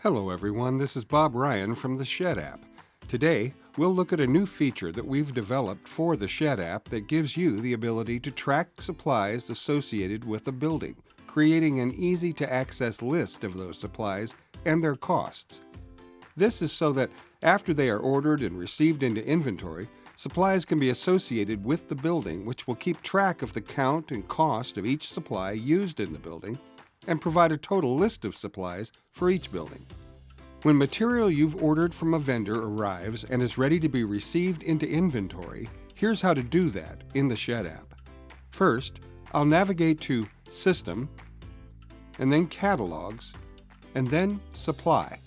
Hello everyone, this is Bob Ryan from the Shed app. Today, we'll look at a new feature that we've developed for the Shed app that gives you the ability to track supplies associated with a building, creating an easy-to-access list of those supplies and their costs. This is so that after they are ordered and received into inventory, supplies can be associated with the building, which will keep track of the count and cost of each supply used in the building and provide a total list of supplies for each building. When material you've ordered from a vendor arrives and is ready to be received into inventory, here's how to do that in the Shed app. First, I'll navigate to System, and then Catalogs, and then Supply.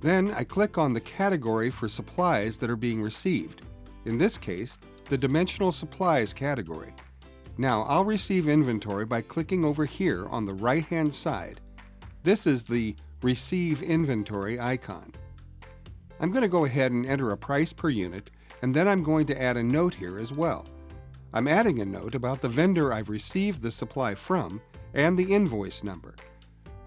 Then I click on the category for supplies that are being received, in this case, the Dimensional Supplies category. Now, I'll receive inventory by clicking over here on the right-hand side. This is the Receive Inventory icon. I'm going to go ahead and enter a price per unit, and then I'm going to add a note here as well. I'm adding a note about the vendor I've received the supply from and the invoice number.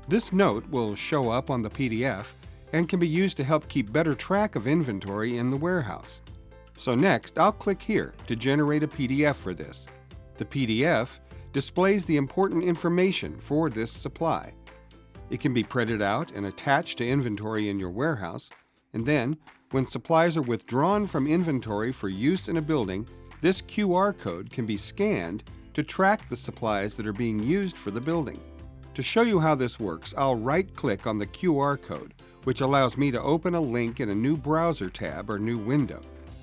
This note will show up on the PDF and can be used to help keep better track of inventory in the warehouse. So next, I'll click here to generate a PDF for this. The PDF displays the important information for this supply. It can be printed out and attached to inventory in your warehouse, and then, when supplies are withdrawn from inventory for use in a building, this QR code can be scanned to track the supplies that are being used for the building. To show you how this works, I'll right-click on the QR code, which allows me to open a link in a new browser tab or new window.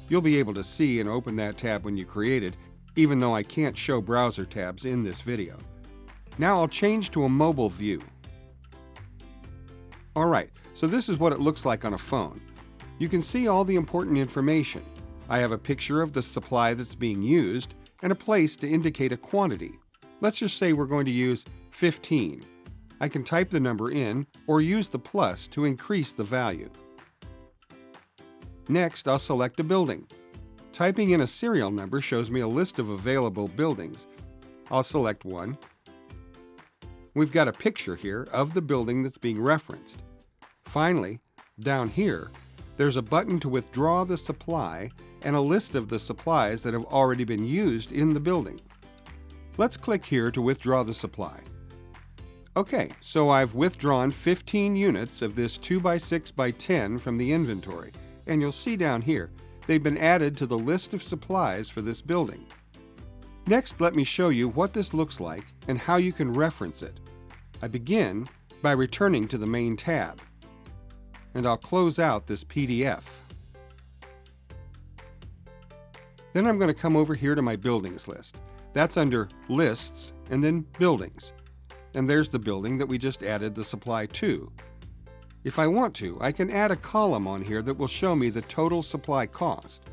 You'll be able to see and open that tab when you create it, even though I can't show browser tabs in this video. Now I'll change to a mobile view. Alright, so this is what it looks like on a phone. You can see all the important information. I have a picture of the supply that's being used and a place to indicate a quantity. Let's just say we're going to use 15. I can type the number in or use the plus to increase the value. Next, I'll select a building. Typing in a serial number shows me a list of available buildings. I'll select one. We've got a picture here of the building that's being referenced. Finally, down here, there's a button to withdraw the supply and a list of the supplies that have already been used in the building. Let's click here to withdraw the supply. Okay, so I've withdrawn 15 units of this 2x6x10 from the inventory, and you'll see down here, they've been added to the list of supplies for this building. Next, let me show you what this looks like and how you can reference it. I begin by returning to the main tab, and I'll close out this PDF. Then I'm going to come over here to my buildings list. That's under Lists and then Buildings. And there's the building that we just added the supply to. If I want to, I can add a column on here that will show me the total supply cost.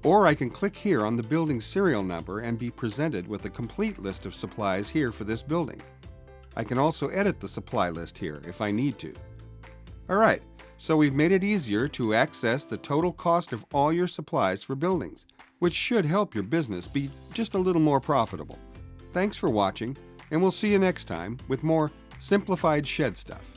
Or I can click here on the building serial number and be presented with a complete list of supplies here for this building. I can also edit the supply list here if I need to. Alright, so we've made it easier to access the total cost of all your supplies for buildings, which should help your business be just a little more profitable. Thanks for watching, and we'll see you next time with more simplified shed stuff.